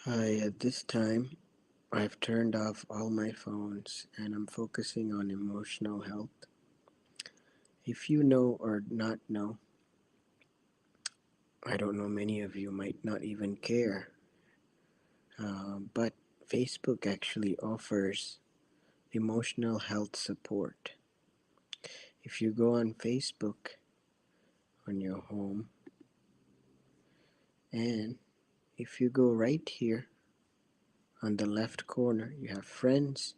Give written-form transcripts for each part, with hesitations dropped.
Hi, at this time, I've turned off all my phones and I'm focusing on emotional health. If you know or not know, I don't know, many of you might not even care, but Facebook actually offers emotional health support. If you go on Facebook on your home, and if you go right here on the left corner, you have friends,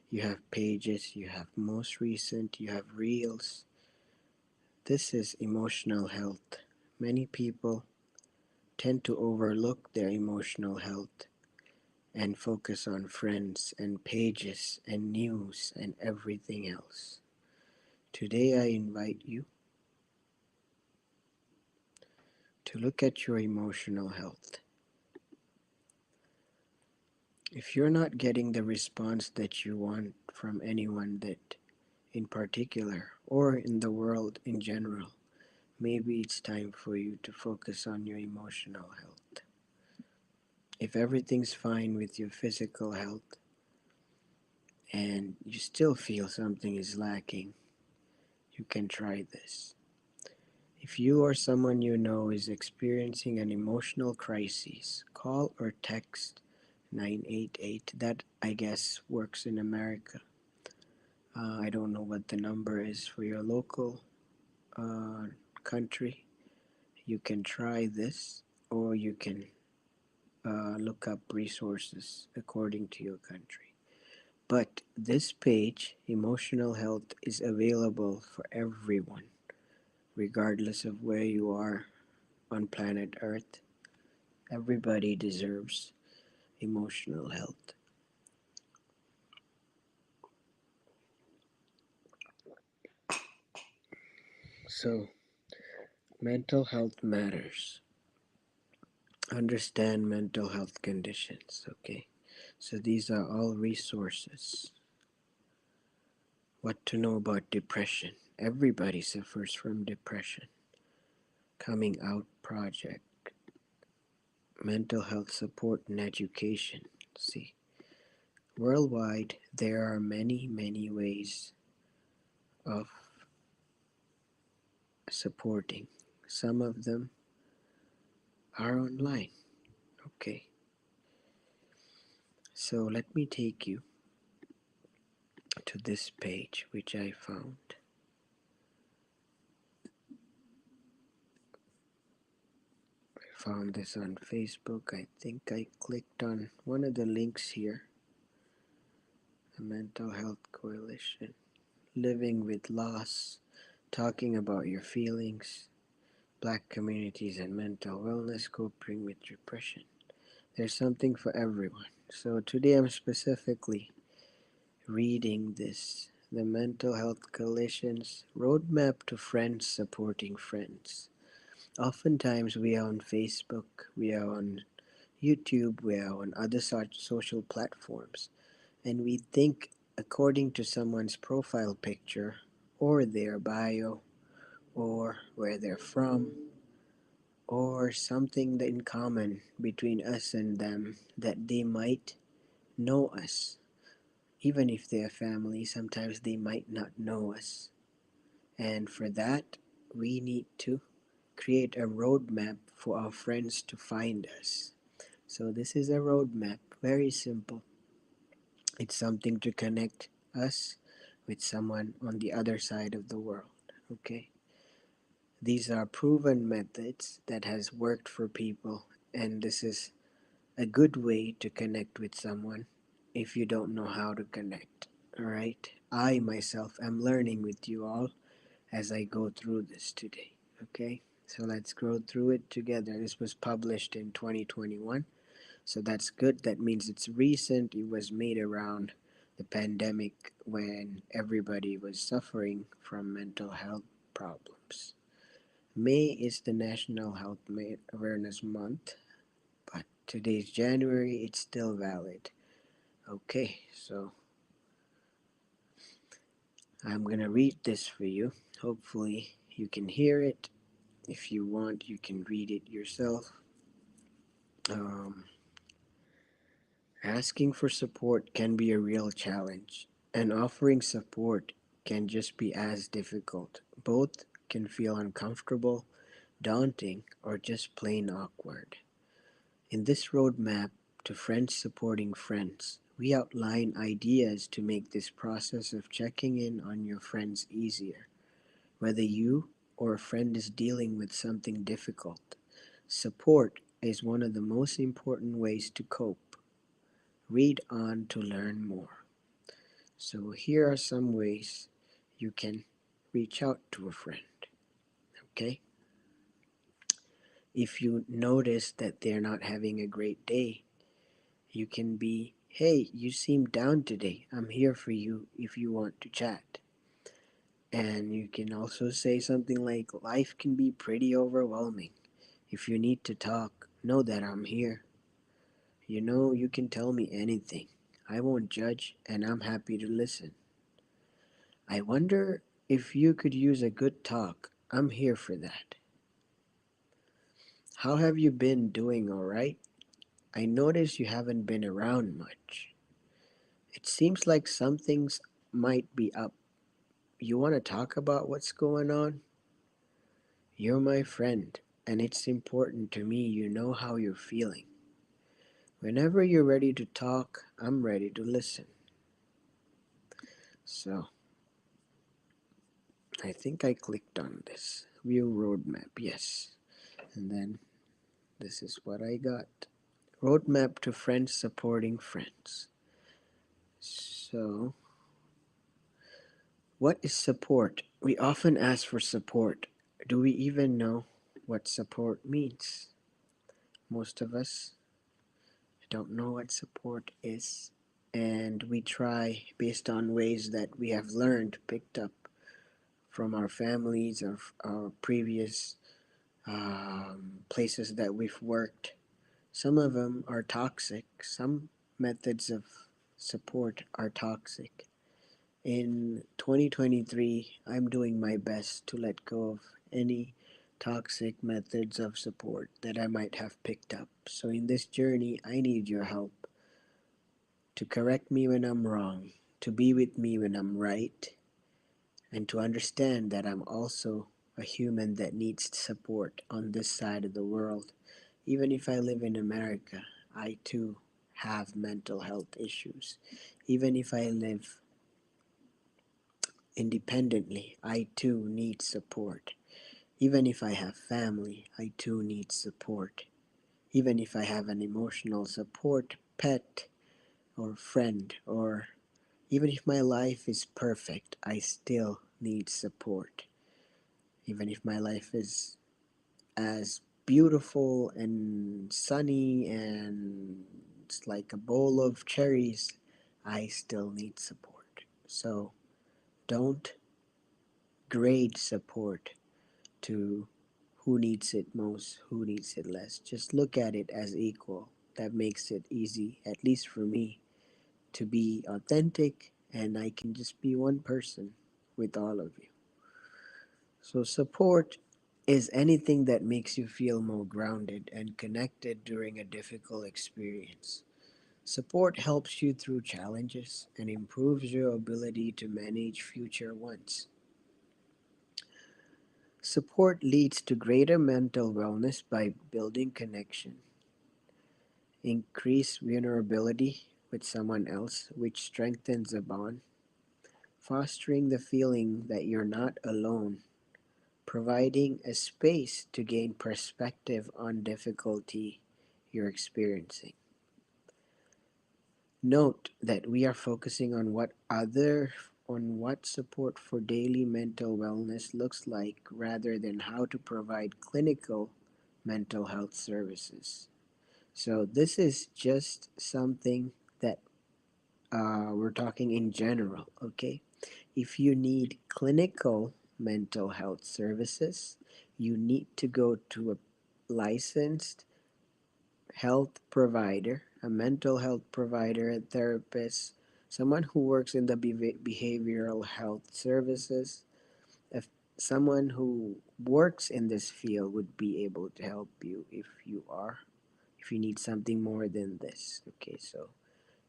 you have pages, you have most recent, you have reels. This is emotional health. Many people tend to overlook their emotional health and focus on friends and pages and news and everything else. Today, I invite you to look at your emotional health. If you're not getting the response that you want from anyone that in particular or in the world in general, maybe it's time for you to focus on your emotional health. If everything's fine with your physical health and you still feel something is lacking, you can try this. If you or someone you know is experiencing an emotional crisis, call or text 988. That, I guess, works in America. I don't know what the number is for your local uh, country. You can try this, or you can look up resources according to your country. But this page, Emotional Health, is available for everyone, regardless of where you are on planet Earth. Everybody deserves emotional health. So, mental health matters. Understand mental health conditions, okay? So, these are all resources. What to know about depression. Everybody suffers from depression. Coming Out Project. Mental health support and education. See, worldwide, there are many, many ways of supporting. Some of them are online. Okay, so let me take you to this page which I found. I found this on Facebook. I think I clicked on one of the links here. The Mental Health Coalition. Living with loss, talking about your feelings, black communities and mental wellness, coping with depression. There's something for everyone. So today I'm specifically reading this, the Mental Health Coalition's Roadmap to Friends Supporting Friends. Oftentimes we are on Facebook, we are on YouTube, we are on other such social platforms, and we think according to someone's profile picture or their bio or where they're from or something in common between us and them that they might know us. Even if they're family, sometimes they might not know us. And for that, we need to create a roadmap for our friends to find us. So, this is a roadmap, very simple. It's something to connect us with someone on the other side of the world. Okay? These are proven methods that has worked for people, and this is a good way to connect with someone if you don't know how to connect. All right? I myself am learning with you all as I go through this today. Okay? So let's go through it together. This was published in 2021. So that's good. That means it's recent. It was made around the pandemic when everybody was suffering from mental health problems. May is the National Health Awareness Month, but today's January, it's still valid. Okay, so I'm gonna read this for you. Hopefully, you can hear it. If you want, you can read it yourself. Um, Asking for support can be a real challenge, and offering support can just be as difficult. Both can feel uncomfortable, daunting, or just plain awkward. In this roadmap to Friends Supporting Friends, we outline ideas to make this process of checking in on your friends easier. Whether you or a friend is dealing with something difficult, support is one of the most important ways to cope. Read on to learn more. So, here are some ways you can reach out to a friend. Okay? If you notice that they're not having a great day, you can be, hey, you seem down today. I'm here for you if you want to chat. And you can also say something like, life can be pretty overwhelming. If you need to talk, know that I'm here. You know, you can tell me anything. I won't judge, and I'm happy to listen. I wonder if you could use a good talk. I'm here for that. How have you been doing, alright? I notice you haven't been around much. It seems like some things might be up. You want to talk about what's going on? You're my friend, and it's important to me you know how you're feeling. Whenever you're ready to talk, I'm ready to listen. So, I think I clicked on this. View roadmap, yes. And then this is what I got. Roadmap to Friends Supporting Friends. So, what is support? We often ask for support. Do we even know what support means? Most of us don't know what support is, and we try based on ways that we have learned, picked up from our families or our previous places that we've worked. Some of them are toxic. Some methods of support are toxic. In 2023, I'm doing my best to let go of any toxic methods of support that I might have picked up. So, in this journey, I need your help to correct me when I'm wrong, to be with me when I'm right, and to understand that I'm also a human that needs support on this side of the world. Even if I live in America, I too have mental health issues. Even if I live independently, I too need support. Even if I have family, I too need support. Even if I have an emotional support pet or friend, or even if my life is perfect, I still need support. Even if my life is as beautiful and sunny and it's like a bowl of cherries, I still need support. So don't grade support to who needs it most, who needs it less. Just look at it as equal. That makes it easy, at least for me, to be authentic, and I can just be one person with all of you. So, support is anything that makes you feel more grounded and connected during a difficult experience. Support helps you through challenges and improves your ability to manage future ones. Support leads to greater mental wellness by building connection, increase vulnerability with someone else, which strengthens a bond, fostering the feeling that you're not alone, providing a space to gain perspective on difficulty you're experiencing. Note that we are focusing on what support for daily mental wellness looks like rather than how to provide clinical mental health services. So this is just something that we're talking in general, okay? If you need clinical mental health services, you need to go to a licensed health provider, a mental health provider, a therapist, someone who works in the behavioral health services. If someone who works in this field would be able to help you if you need something more than this. Okay, so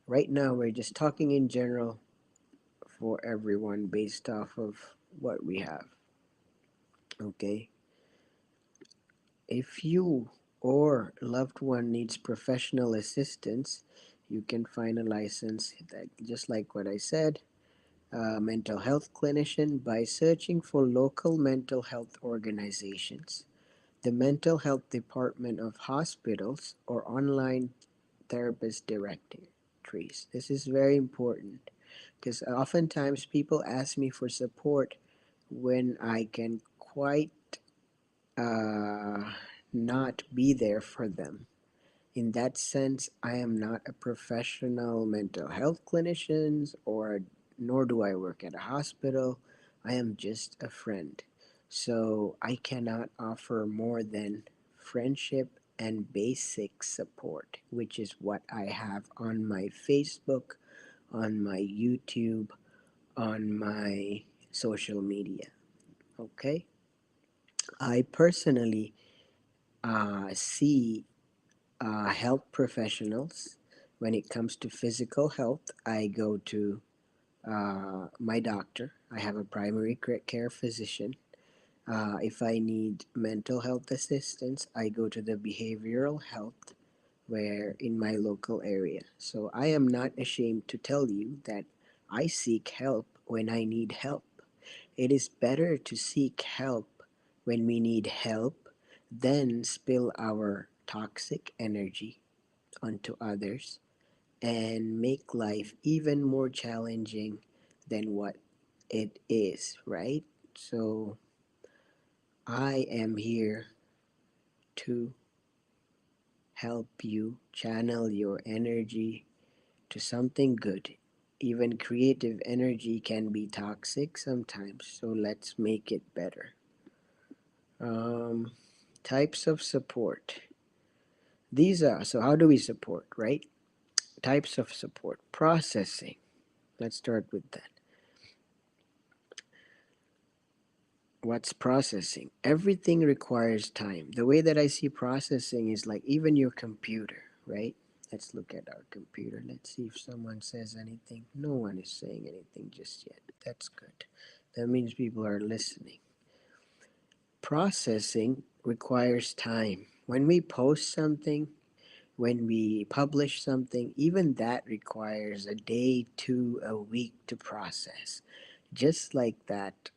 Right now, we're just talking in general for everyone based off of what we have. Okay? If you or loved one needs professional assistance, you can find a license that, just like what I said, mental health clinician by searching for local mental health organizations, the mental health department of hospitals, or online therapist directories. This is very important because oftentimes people ask me for support when I can quite uh, not be there for them. In that sense, I am not a professional mental health clinician, or nor do I work at a hospital. I am just a friend. So I cannot offer more than friendship and basic support, which is what I have on my Facebook, on my YouTube, on my social media. Okay? I personally see health professionals. When it comes to physical health, I go to my doctor. I have a primary care physician. If I need mental health assistance, I go to the behavioral health where in my local area. So I am not ashamed to tell you that I seek help when I need help. It is better to seek help when we need help than spill our toxic energy onto others and make life even more challenging than what it is, right? So I am here to help you channel your energy to something good. Even creative energy can be toxic sometimes, so let's make it better. Um, Types of support. These are, so how do we support, right? Types of support. Processing. Let's start with that. What's processing? Everything requires time. The way that I see processing is like even your computer, right? Let's look at our computer. Let's see if someone says anything. No one is saying anything just yet. That's good. That means people are listening. Processing requires time. When we post something, when we publish something, even that requires a day to a week to process. Just like that,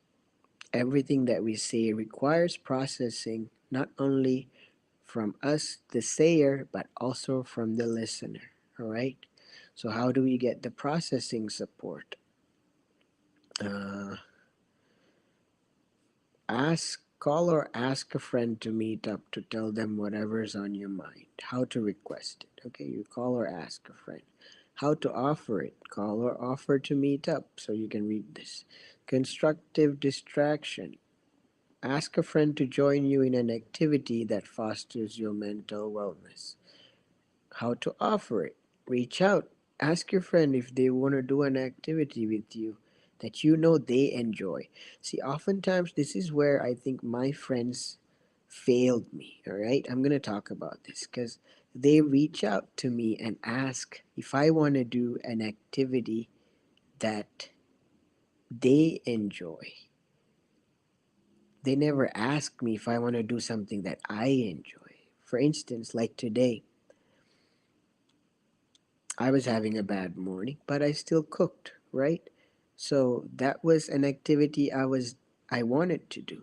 everything that we say requires processing, not only from us, the sayer, but also from the listener. All right? So, how do we get the processing support? Uh, call or ask a friend to meet up to tell them whatever's on your mind. How to request it. Okay, you call or ask a friend. How to offer it. Call or offer to meet up. So you can read this. Constructive distraction. Ask a friend to join you in an activity that fosters your mental wellness. How to offer it. Reach out. Ask your friend if they want to do an activity with you that you know they enjoy. See, oftentimes this is where I think my friends failed me. All right, I'm going to talk about this because they reach out to me and ask if I want to do an activity that they enjoy. They never ask me if I want to do something that I enjoy. For instance, like today, I was having a bad morning, but I still cooked, right? So that was an activity I wanted to do,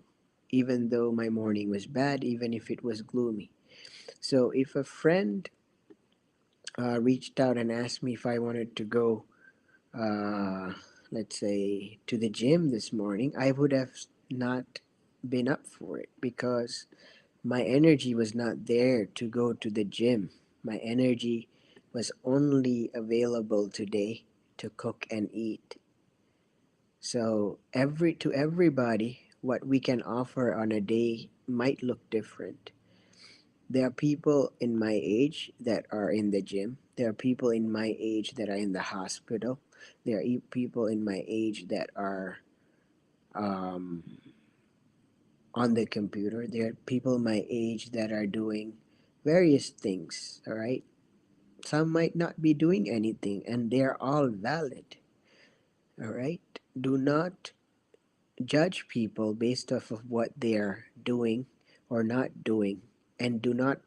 even though my morning was bad, even if it was gloomy. So if a friend reached out and asked me if I wanted to go, uh, let's say, to the gym this morning, I would have not been up for it because my energy was not there to go to the gym. My energy was only available today to cook and eat. So everybody, what we can offer on a day might look different. There are people in my age that are in the gym. There are people in my age that are in the hospital. There are people in my age that are um, on the computer. There are people my age that are doing various things, all right? Some might not be doing anything, and they're all valid. All right? Do not judge people based off of what they're doing or not doing, and do not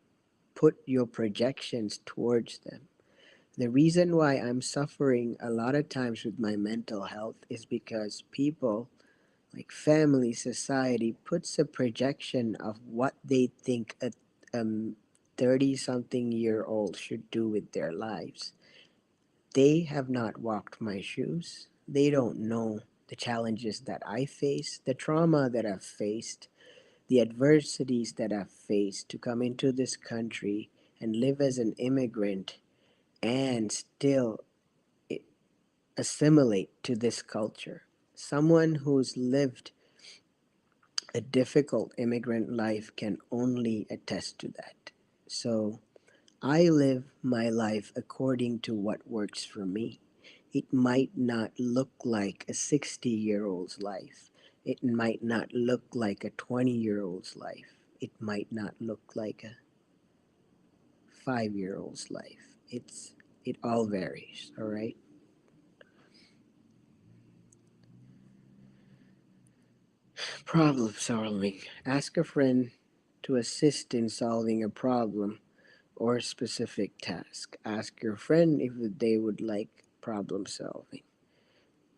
put your projections towards them. The reason why I'm suffering a lot of times with my mental health is because people, like family, society, puts a projection of what they think a 30 something year old should do with their lives. They have not walked my shoes. They don't know the challenges that I face, the trauma that I've faced, the adversities that I've faced to come into this country and live as an immigrant and still assimilate to this culture. Someone who's lived a difficult immigrant life can only attest to that. So I live my life according to what works for me. It might not look like a 60-year-old's life. It might not look like a 20-year-old's life. It might not look like a 5-year-old's life. It all varies, all right? Problem solving. Ask a friend to assist in solving a problem or specific task. Ask your friend if they would like problem solving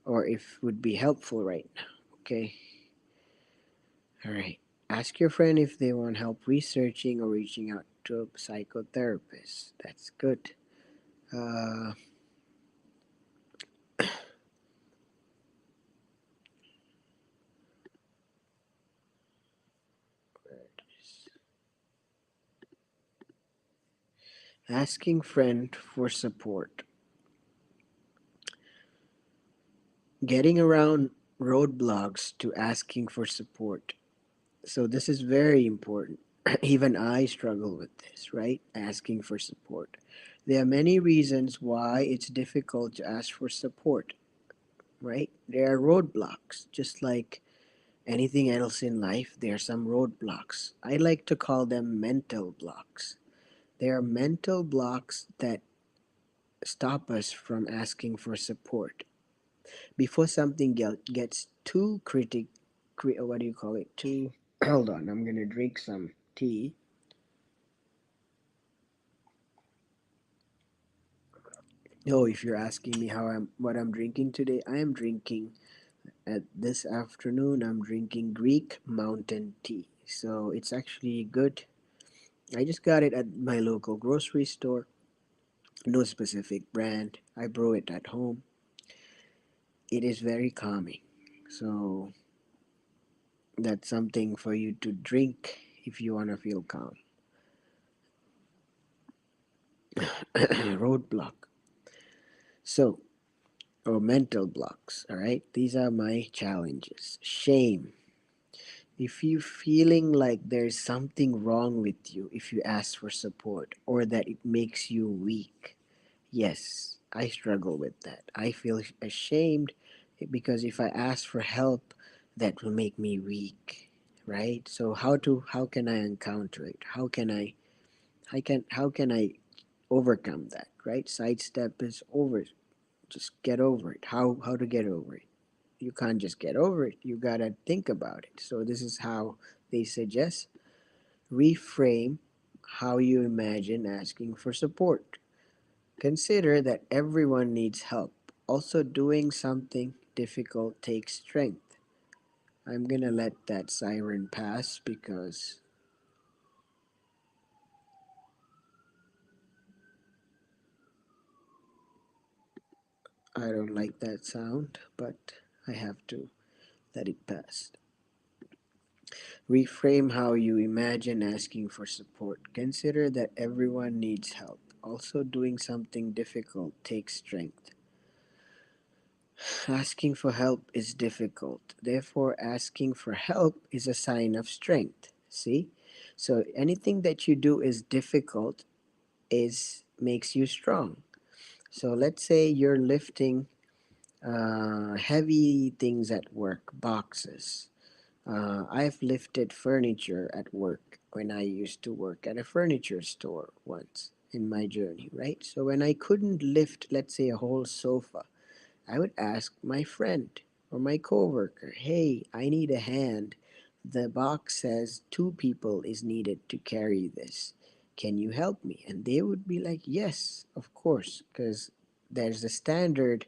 or if would be helpful right now. Okay? All right. Ask your friend if they want help researching or reaching out to a psychotherapist. That's good. Uh, asking friend for support. Getting around roadblocks to asking for support. So this is very important. Even I struggle with this, right? Asking for support. There are many reasons why it's difficult to ask for support, right? There are roadblocks, just like anything else in life, there are some roadblocks. I like to call them mental blocks. There are mental blocks that stop us from asking for support. Before something gets too what do you call it? Too, hold on, I'm gonna drink some tea. Oh, if you're asking me what I'm drinking today, I am drinking at this afternoon. I'm drinking Greek Mountain Tea. So it's actually good. I just got it at my local grocery store. No specific brand. I brew it at home. It is very calming. So that's something for you to drink if you want to feel calm. Roadblock. So, or mental blocks, all right? These are my challenges. Shame. If you feeling like there's something wrong with you if you ask for support or that it makes you weak, yes, I struggle with that. I feel ashamed because if I ask for help, that will make me weak, right? So how can I encounter it? How can I overcome that, right? Sidestep is over. Just get over it. How to get over it? You can't just get over it. You gotta think about it. So this is how they suggest: reframe how you imagine asking for support. Consider that everyone needs help. Also, doing something difficult takes strength. I'm gonna let that siren pass because I don't like that sound, but I have to let it pass. Reframe how you imagine asking for support. Consider that everyone needs help. Also, doing something difficult takes strength. Asking for help is difficult. Therefore, asking for help is a sign of strength. See? So anything that you do is difficult is makes you strong. So let's say you're lifting heavy things at work, boxes. I've lifted furniture at work when I used to work at a furniture store once. in my journey, right? So when I couldn't lift, let's say, a whole sofa, I would ask my friend or my coworker, "Hey, I need a hand. The box says two people is needed to carry this. Can you help me?" And they would be like, "Yes, of course," because there's a standard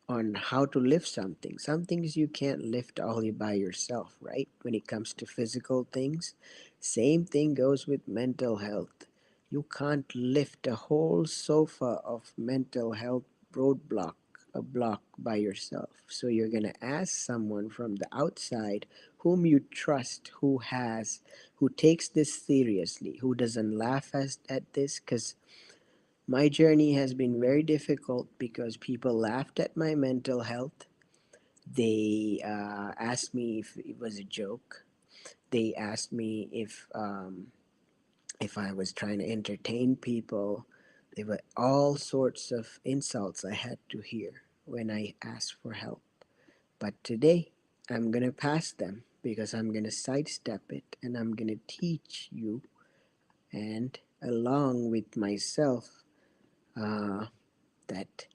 on how to lift something. Some things you can't lift all you by yourself, right? When it comes to physical things, same thing goes with mental health. You can't lift a whole sofa of mental health roadblock, a block by yourself. So you're gonna ask someone from the outside whom you trust, who takes this seriously, who doesn't laugh at this, because my journey has been very difficult because people laughed at my mental health. They asked me if it was a joke. They asked me if I was trying to entertain people. There were all sorts of insults I had to hear when I asked for help. But today, I'm going to pass them because I'm going to sidestep it and I'm going to teach you and along with myself uh, that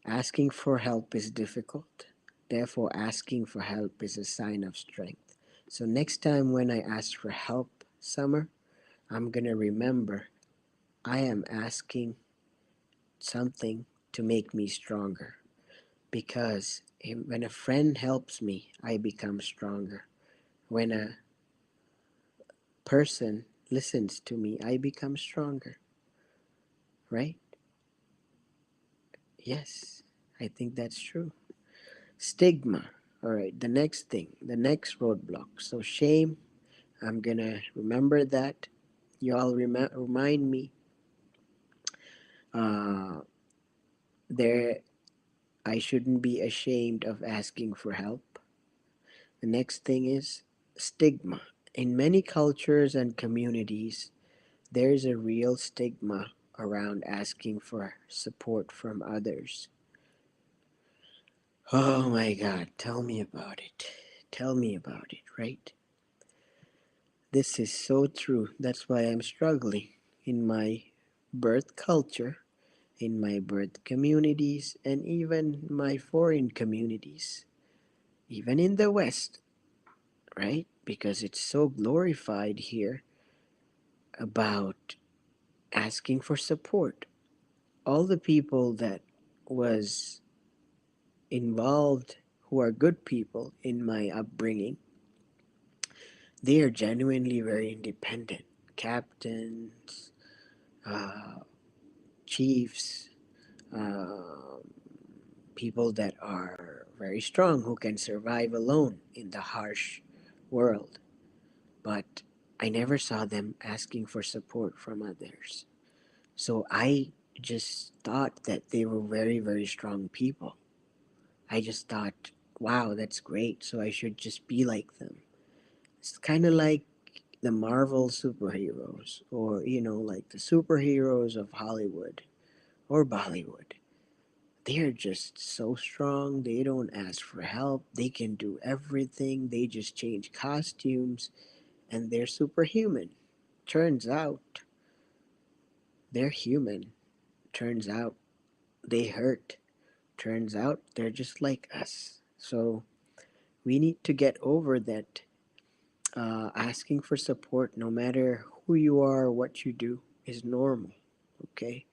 asking for help is difficult. Therefore, asking for help is a sign of strength. So, next time when I ask for help, Summer, I'm going to remember I am asking something to make me stronger. Because when a friend helps me, I become stronger. When a person listens to me, I become stronger. Right? Yes, I think that's true. Stigma. All right, the next thing, the next roadblock. So, shame, I'm gonna remember that. You all remind me. Uh, there, I shouldn't be ashamed of asking for help. The next thing is stigma. In many cultures and communities, there's a real stigma around asking for support from others. Oh my God, tell me about it. Tell me about it, right? This is so true. That's why I'm struggling in my birth culture, in my birth communities, and even my foreign communities, even in the West, right? Because it's so glorified here about asking for support. All the people that was involved who are good people in my upbringing, they are genuinely very independent. Captains, uh, chiefs, uh, people that are very strong who can survive alone in the harsh world. But I never saw them asking for support from others. So I just thought that they were very, very strong people. I just thought, wow, that's great. So I should just be like them. It's kind of like the Marvel superheroes, or, like the superheroes of Hollywood or Bollywood. They're just so strong. They don't ask for help. They can do everything. They just change costumes and they're superhuman. Turns out they're human. Turns out they hurt. Turns out they're just like us. So we need to get over that. Asking for support, no matter who you are or what you do, is normal. Okay?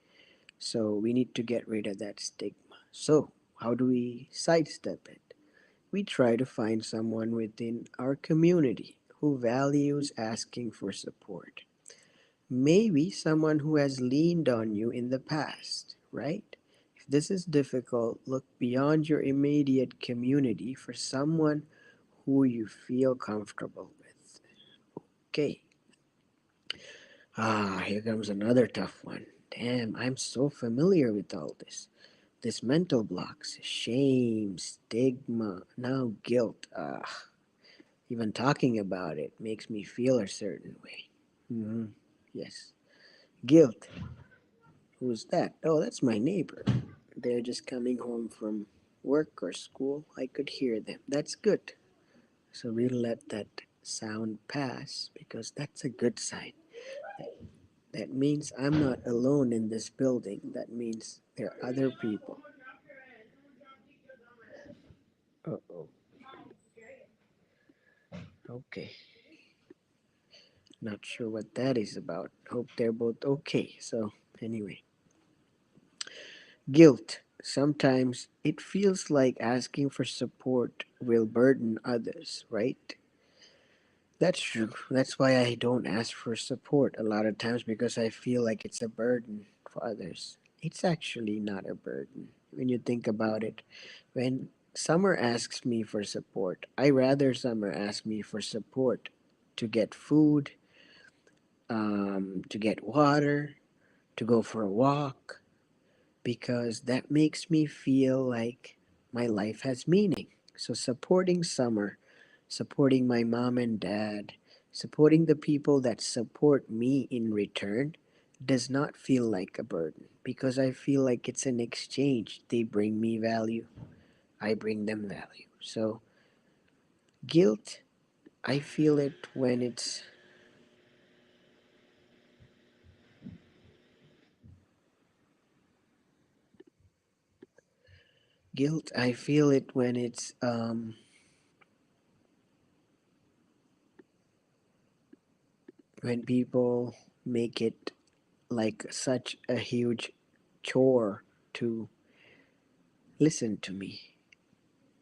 So we need to get rid of that stigma. So, how do we sidestep it? We try to find someone within our community who values asking for support. Maybe someone who has leaned on you in the past, right? If this is difficult, look beyond your immediate community for someone who you feel comfortable with. Okay. Here comes another tough one. Damn, I'm so familiar with all this. This mental blocks, shame, stigma, now guilt. Even talking about it makes me feel a certain way. Yes. Guilt. Who's that? Oh, that's my neighbor. They're just coming home from work or school. I could hear them. That's good. So we'll let that sound pass because that's a good sign. That means I'm not alone in this building. That means there are other people. Uh-oh. Okay. Not sure what that is about. Hope they're both okay. So, anyway, guilt. Sometimes it feels like asking for support will burden others, right? That's true. That's why I don't ask for support a lot of times because I feel like it's a burden for others. It's actually not a burden when you think about it. When Summer asks me for support, I rather Summer ask me for support to get food, to get water, to go for a walk, because that makes me feel like my life has meaning. So supporting Summer, supporting my mom and dad, supporting the people that support me in return does not feel like a burden because I feel like it's an exchange. They bring me value, I bring them value. So guilt, I feel it when it's guilt. I feel it when people make it like such a huge chore to listen to me.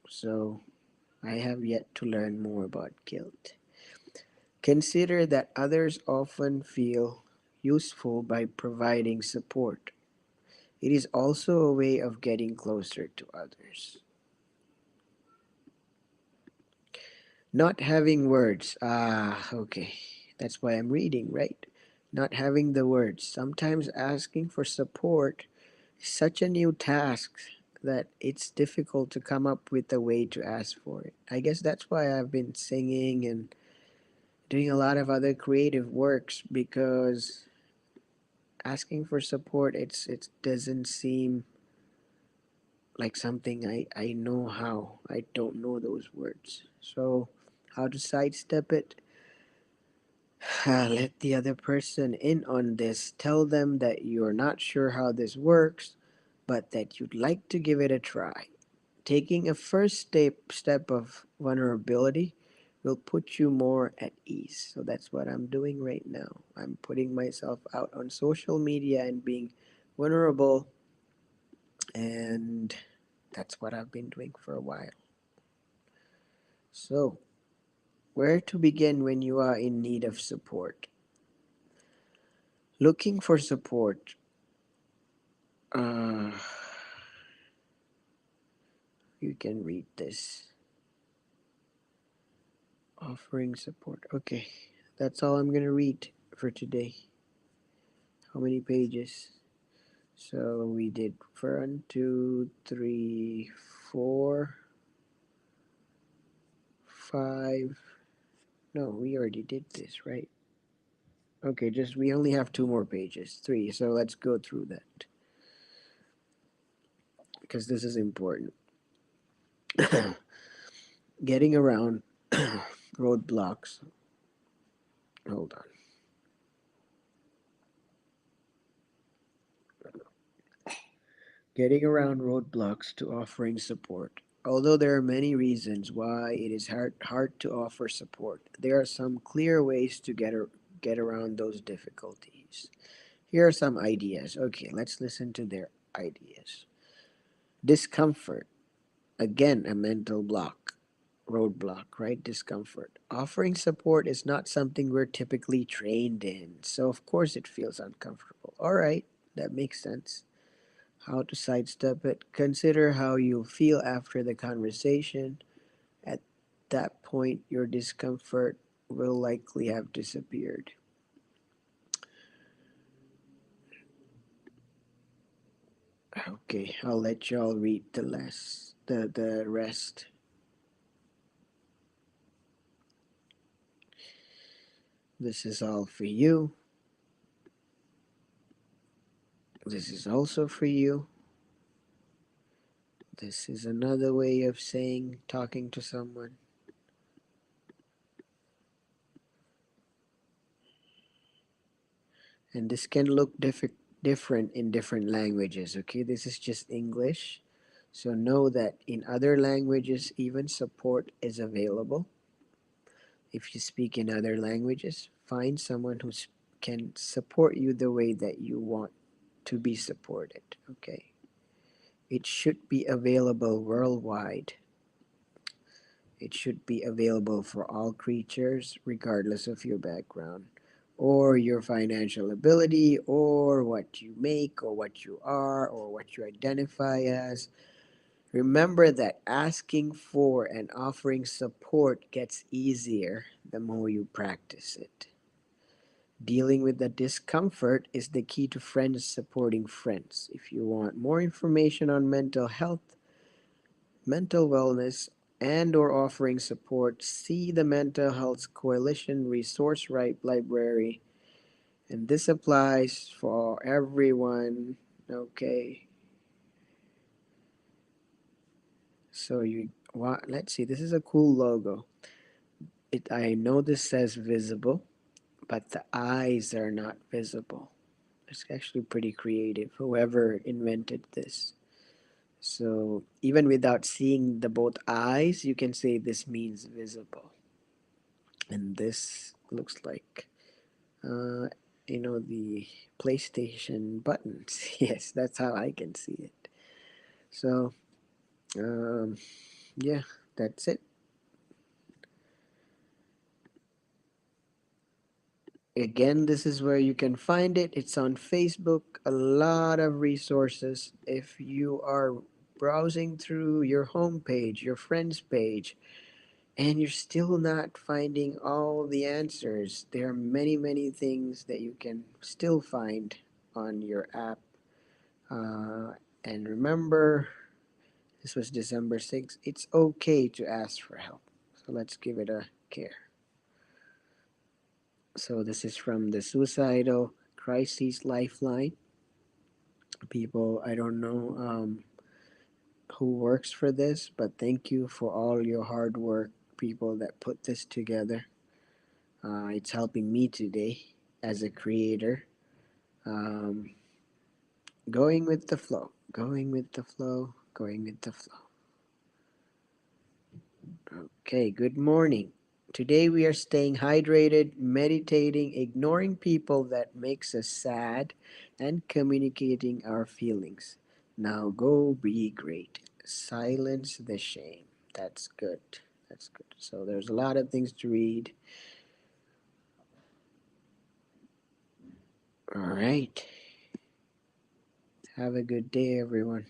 So I have yet to learn more about guilt. Consider that others often feel useful by providing support. It is also a way of getting closer to others. Not having words. Ah, okay. That's why I'm reading, right? Not having the words. Sometimes asking for support is such a new task that it's difficult to come up with a way to ask for it. I guess that's why I've been singing and doing a lot of other creative works because asking for support it doesn't seem like something I know how. I don't know those words. So how to sidestep it? Let the other person in on this. Tell them that you're not sure how this works, but that you'd like to give it a try. Taking a first step of vulnerability will put you more at ease. So that's what I'm doing right now. I'm putting myself out on social media and being vulnerable, and that's what I've been doing for a while. So, where to begin when you are in need of support? Looking for support. Uh, you can read this. Offering support. Okay, that's all I'm gonna read for today. How many pages? So we did 1, 2, 3, 4, 5. No, we already did this, right? Okay, just we only have 2 more pages. Three. So let's go through that because this is important. Getting around roadblocks. Hold on. Getting around roadblocks to offering support. Although there are many reasons why it is hard to offer support, there are some clear ways to get around those difficulties. Here are some ideas. Okay, let's listen to their ideas. Discomfort. Again, a mental block, roadblock, right? Discomfort. Offering support is not something we're typically trained in, so of course it feels uncomfortable. All right, that makes sense. How to sidestep it? Consider how you'll feel after the conversation. At that point, your discomfort will likely have disappeared. Okay, I'll let y'all read the rest. This is all for you. This is also for you. This is another way of saying talking to someone. And this can look different in different languages. Okay, this is just English. So know that in other languages, even support is available. If you speak in other languages, find someone who can support you the way that you want to be supported. Okay, it should be available worldwide. It should be available for all creatures, regardless of your background, or your financial ability, or what you make, or what you are, or what you identify as. Remember that asking for and offering support gets easier the more you practice it. Dealing with the discomfort is the key to friends supporting friends. If you want more information on mental health, mental wellness, and or offering support, see the Mental Health Coalition Resource Right Library. And this applies for everyone. Okay. So you what let's see, this is a cool logo. I know this says visible, but the eyes are not visible. It's actually pretty creative, whoever invented this. So even without seeing the both eyes, you can say this means visible. And this looks like uh, the PlayStation buttons. Yes, that's how I can see it. So um, yeah, that's it. Again, this is where you can find it. It's on Facebook. A lot of resources. If you are browsing through your homepage, your friend's page, and you're still not finding all the answers, there are many, many things that you can still find on your app. Uh, and remember, this was December 6th. It's okay to ask for help. So let's give it a care. So this is from the Suicidal Crises Lifeline. People, I don't know who works for this, but thank you for all your hard work, people that put this together. It's helping me today as a creator. Um, going with the flow, going with the flow, going with the flow. Okay, good morning. Today we are staying hydrated, meditating, ignoring people that makes us sad, and communicating our feelings. Now go be great. Silence the shame. That's good. That's good. So there's a lot of things to read. All right. Have a good day, everyone.